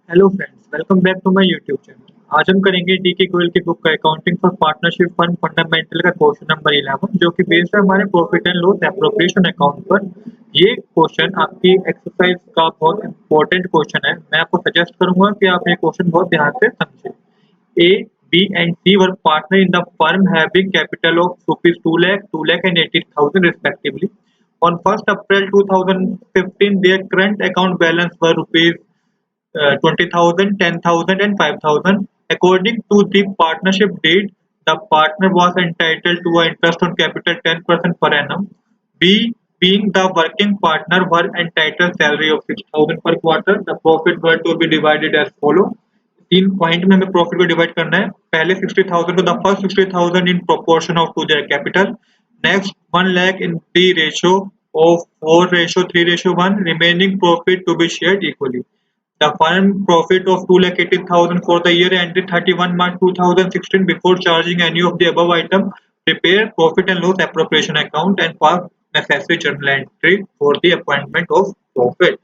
Hello friends, welcome back to my YouTube channel. आज हम करेंगे डीके गोयल की बुक का accounting for partnership fund fundamental का क्वेश्चन नंबर 11, जो कि बेस्ड है हमारे profit and loss appropriation account पर। ये क्वेश्चन आपकी एक्सरसाइज का बहुत इंपॉर्टेंट क्वेश्चन है। मैं आपको सजेस्ट करूंगा कि आप ये क्वेश्चन बहुत ध्यान से समझें। A, B and C were partner in the firm having capital of rupees 2 lakh, 2 lakh and 80,000 respectively. On 1st April 2015, their current account balance were rupees 20,000, 10,000 and 5,000. According to the partnership deed, the partner was entitled to an interest on capital 10% per annum. B, being the working partner, were entitled salary of 6,000 per quarter. The profit were to be divided as follow. तीन point में हमें profit को divide करना है। पहले 60,000 को the first 60,000 in proportion of to their capital. Next 1 lakh in the ratio of 4:3:1. Remaining profit to be shared equally. The firm profit of 2,80,000 for the year ended 31 March 2016. Before charging any of the above item, prepare profit and loss appropriation account and pass necessary journal entry for the appointment of profit.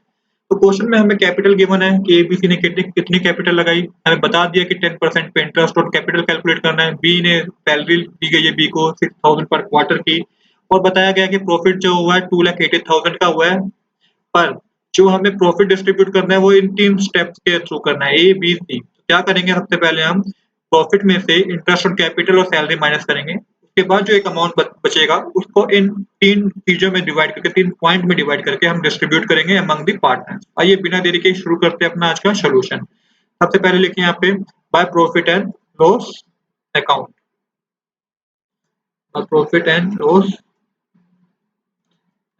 तो question में हमें capital given है कि ABC ने कितनी कितनी capital लगाई। हमें बता दिया कि 10% पे इंटरेस्ट और कैपिटल कैलकुलेट करना है। बी ने सैलरी दी गई है बी को 6,000 पर क्वार्टर की, और बताया गया कि प्रॉफिट जो हुआ है 2,80,000 का हुआ है। पर जो हमें प्रॉफिट डिस्ट्रीब्यूट करना है वो इन तीन स्टेप्स के थ्रू करना है, ए बी सी। क्या करेंगे, सबसे पहले हम प्रॉफिट में से इंटरेस्ट और कैपिटल और सैलरी माइनस करेंगे। उसके बाद जो एक अमाउंट बचेगा उसको इन तीन चीजों में डिवाइड करके, तीन पॉइंट में डिवाइड करके हम डिस्ट्रीब्यूट करेंगे अमंग द पार्टनर्स। आइए बिना देरी के शुरू करते हैं अपना आज का सोल्यूशन। सबसे पहले लिखिए यहाँ पे by profit and loss account. Profit and loss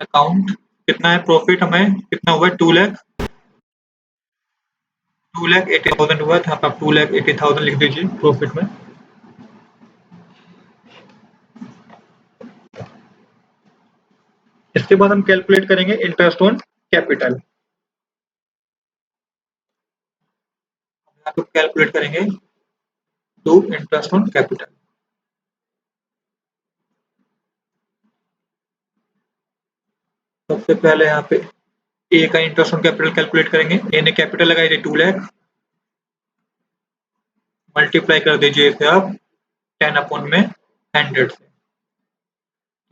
account कितना है, प्रॉफिट हमें कितना हुआ है 2,80,000 हुआ था। आप 2,80,000 लिख दीजिए प्रॉफिट में। इसके बाद हम कैलकुलेट करेंगे इंटरेस्ट ऑन कैपिटल। तो कैलकुलेट करेंगे टू इंटरेस्ट ऑन कैपिटल। सबसे पहले यहाँ पे ए का इंटरेस्ट ऑन कैपिटल कैलकुलेट करेंगे। ए ने कैपिटल लगाई थी 2 लाख, मल्टीप्लाई कर दीजिए इसे आप 10 अपॉन में 100 से,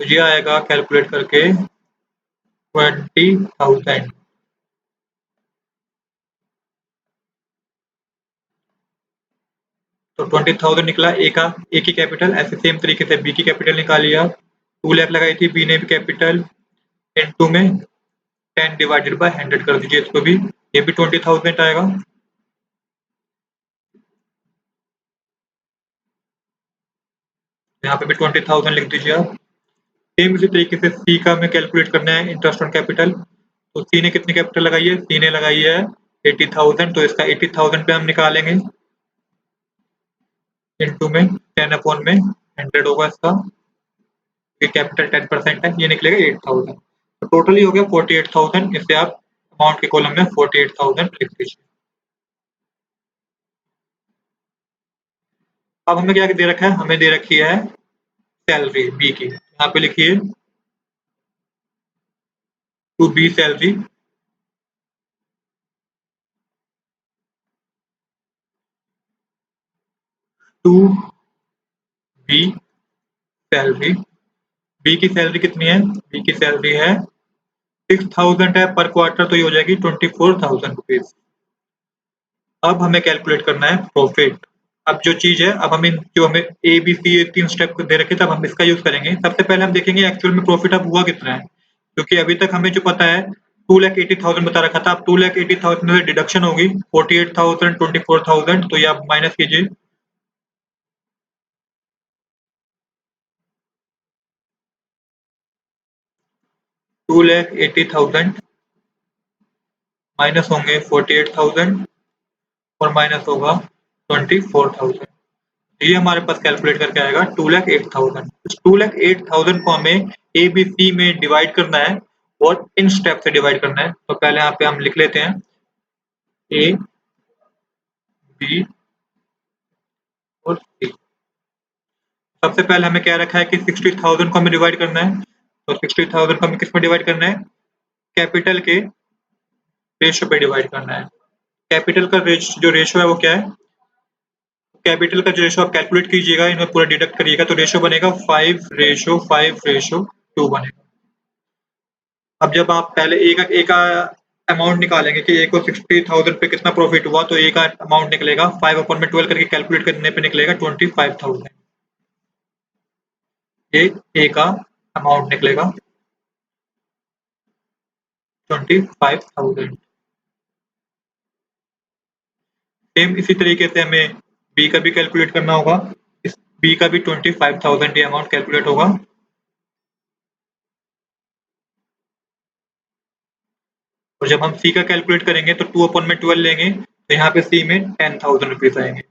तो ये आएगा कैलकुलेट करके 20,000। तो 20,000 निकला ए का, ए की कैपिटल। ऐसे सेम तरीके से बी की कैपिटल निकालिए आप। 2 लाख लगाई थी बी ने भी कैपिटल, इनटू में 10 डिवाइडेड बाय 100 कर दीजिए इसको भी, ये भी 20,000 आएगा। यहाँ पे भी 20,000 लिख दीजिए आप। सेम इसी तरीके से सी का हमें कैलकुलेट करना है इंटरेस्ट ऑन कैपिटल। तो सी ने कितनी कैपिटल लगाई है, सी ने लगाई है 80,000, तो इसका 80,000 पे हम निकालेंगे इनटू में 10 अपॉन में 100 होगा इसका। ये कैपिटल 10% है, ये निकलेगा 8,000। तो टोटली हो गया 48,000। इसे आप अमाउंट के कॉलम में 48,000 लिख दीजिए। अब हमें क्या दे रखा है, हमें दे रखी है सैलरी बी की। यहाँ पे लिखिए to B salary, to B salary. B की सैलरी कितनी है, बी की सैलरी है 6,000 है पर क्वार्टर, तो ये हो जाएगी 24,000 रुपीज। अब हमें कैलकुलेट करना है प्रॉफिट। अब जो चीज है, अब हमें जो हमें ए बी सी तीन स्टेप दे रखे, तब हम इसका यूज करेंगे। सबसे पहले हम देखेंगे एक्चुअल में प्रॉफिट अब हुआ कितना है, क्योंकि अभी तक हमें जो पता है 2,80,000 बता रखा था। अब 2,80,000 में डिडक्शन होगी 48,000, 24,000, तो ये आप माइनस कीजिए। टू लैख 80,000 माइनस होंगे 48,000 और माइनस होगा 24,000। ये हमारे पास कैलकुलेट करके आएगा 2,08,000। इस 2,08,000 को हमें ए बी सी में डिवाइड करना है और इन स्टेप से डिवाइड करना है। तो पहले यहाँ पे हम लिख लेते हैं ए बी और सी। सबसे पहले हमें क्या रखा है कि 60,000 को हमें डिवाइड करना है। तो 60,000 को हमें किस में डिवाइड करना है, कैपिटल के रेशियो पे डिवाइड करना है। कैपिटल का जो रेशो है वो क्या है, कैपिटल का जो रेशो आप कैलकुलेट कीजिएगा, इन्हें पूरा डिडक्ट करिएगा तो रेशो बनेगा 5:5:2 बनेगा। अब जब आप पहले ए का अमाउंट निकालेंगे कि ए को 60,000 पे कितना प्रॉफिट हुआ, तो ए का अमाउंट निकलेगा 5/12 करके कैलकुलेट करने पे निकलेगा 25,000। ये ए का अमाउंट निकलेगा 25,000। सेम इसी तरीके से हमें बी का भी कैलकुलेट करना होगा। इस बी का भी 25,000 ये अमाउंट कैलकुलेट होगा। और जब हम सी का कैलकुलेट करेंगे तो 2/12 लेंगे, तो यहाँ पे सी में 10,000 रुपीज आएंगे।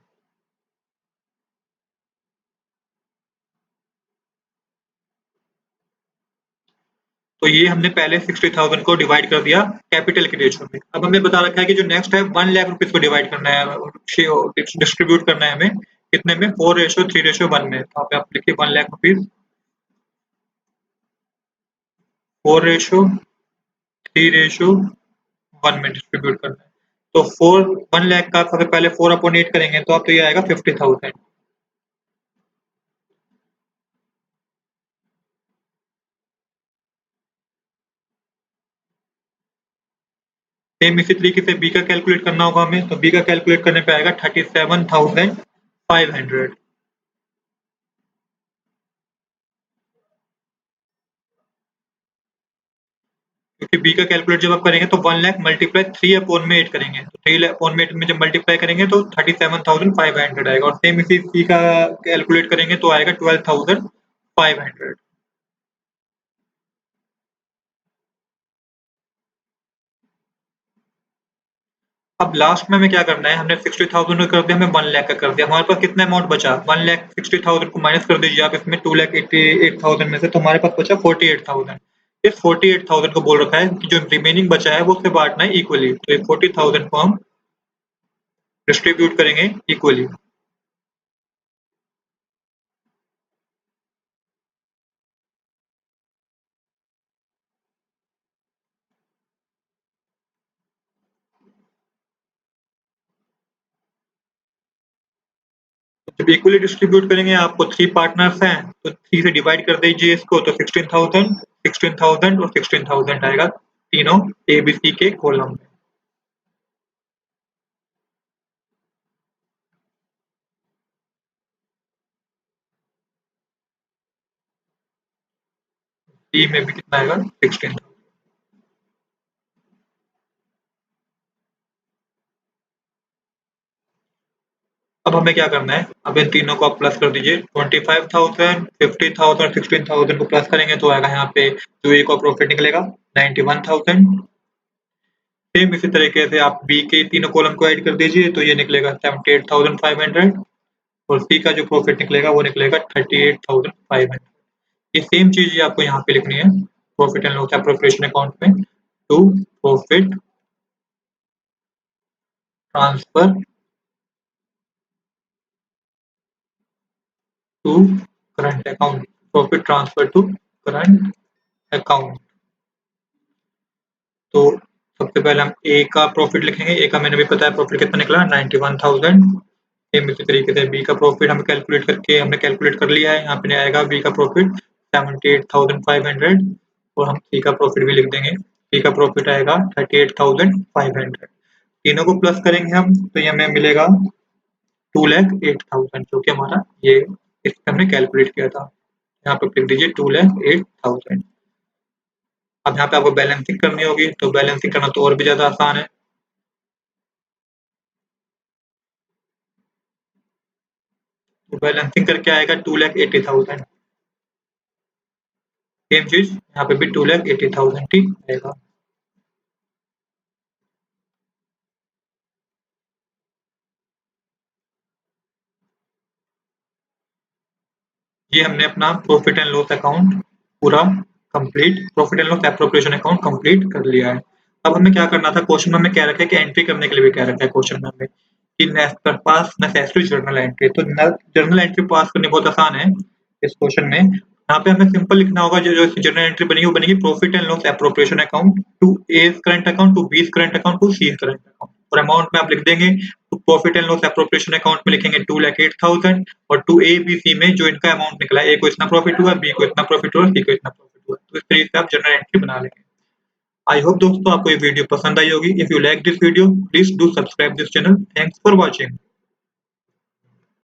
तो ये हमने पहले 60,000 को डिवाइड कर दिया कैपिटल के रेशो में। अब हमें बता रखा है कि जो नेक्स्ट है 1 लाख रुपीज को डिवाइड करना है, डिस्ट्रीब्यूट करना है हमें कितने में, 4:3:1 में। तो आप लिखिए 1 लाख रुपीज 4:3:1 में डिस्ट्रीब्यूट करना है। तो 1 लाख का सबसे पहले 4/8 करेंगे तो आप तो ये आएगा 50,000। सेम इसी तरीके से बी का कैलकुलेट करना होगा हमें, तो बी का कैलकुलेट करने पे आएगा 37,500। क्योंकि बी का कैलकुलेट जब आप करेंगे तो 1 लाख मल्टीप्लाई 3/8 करेंगे, तो 3/8 में जब मल्टीप्लाई करेंगे तो 37,500 आएगा। और सेम इसी सी का कैलकुलेट करेंगे तो आएगा 12,500। अब लास्ट में हमें क्या करना है, हमने 60,000 कर दिया, हमें 1 लाख का कर दिया, हमारे पास कितना अमाउंट बचा, 1,60,000 को माइनस कर दीजिए आप इसमें 2,88,000 में से, तो हमारे पास बचा 48,000। इस 48,000 को बोल रखा है कि जो रिमेनिंग बचा है वो उससे बांटना है इक्वली, तो ये 40,000 को हम डिस्ट्रीब्यूट करेंगे इक्वली। जब इक्वली डिस्ट्रीब्यूट करेंगे, आपको 3 पार्टनर्स हैं तो 3 से डिवाइड कर दीजिए इसको, तो 16,000, 16,000 और 16,000 आएगा तीनों ए बी सी के कॉलम में। डी में भी कितना आएगा, 16,000। अब हमें क्या करना है, अब इन तीनों को आप प्लस कर दीजिए, 25,000, 50,000, 16,000 को प्लस करेंगे तो आएगा यहाँ पे जो ए का प्रॉफिट निकलेगा 91,000। सेम इसी तरीके से आप बी के तीनों कॉलम को ऐड कर दीजिए तो ये निकलेगा 78,500। और सी का जो प्रॉफिट निकलेगा वो निकलेगा 38,500। ये सेम चीज ही आपको यहाँ पे लिखनी है profit and loss appropriation account में, to profit transfer to current account, profit transfer to current account. तो सबसे पहले हम ए का प्रॉफिट लिखेंगे, ए का मैंने भी पता है प्रॉफिट कितना निकला 91,000। सेम इसी तरीके से बी का प्रॉफिट हमने कैलकुलेट कर लिया है, यहाँ पे आएगा बी का प्रॉफिट 78,500। और हम सी का प्रॉफिट भी लिख देंगे, सी का प्रॉफिट आएगा 38,500। तीनों को प्लस करेंगे हम तो ये हमें मिलेगा 2,08,000, जो कि हमारा ये इससे हमने कैलकुलेट किया था। यहाँ पे लिख दीजिए 2,08,000। अब यहाँ पे आपको बैलेंसिंग करनी होगी, तो बैलेंसिंग करना तो और भी ज्यादा आसान है। तो बैलेंसिंग करके आएगा 2,80,000। सेम चीज यहाँ पे भी 2,80,000 ही आएगा। ये हमने अपना प्रॉफिट एंड लॉस अकाउंट पूरा complete, profit and loss appropriation account complete कर लिया है। अब हमें क्या करना था, क्वेश्चन में हमें क्या रखा है कि एंट्री करने के लिए भी क्या रखा है क्वेश्चन में हमें कि पास नेसेसरी जर्नल एंट्री। तो जर्नल एंट्री पास करनी बहुत आसान है इस क्वेश्चन में। यहाँ पे हमें सिंपल लिखना होगा, जो जर्नल एंट्री बनेगी वो बनेगी profit and loss appropriation account to A current account, to B current account, to C current account. और अमाउंट में आप लिख देंगे profit and loss appropriation account में लिखेंगे 2,08,000 और 2A, B, C में जो इनका अमाउंट निकला है, A को इतना प्रॉफिट हुआ, B को इतना प्रॉफिट हुआ, C को इतना प्रॉफिट हुआ। तो इस तरीके से आप जनरल एंट्री बना लेंगे। आई होप दोस्तों आपको ये वीडियो पसंद आई होगी। If you like this video please do subscribe this channel. Thanks for watching.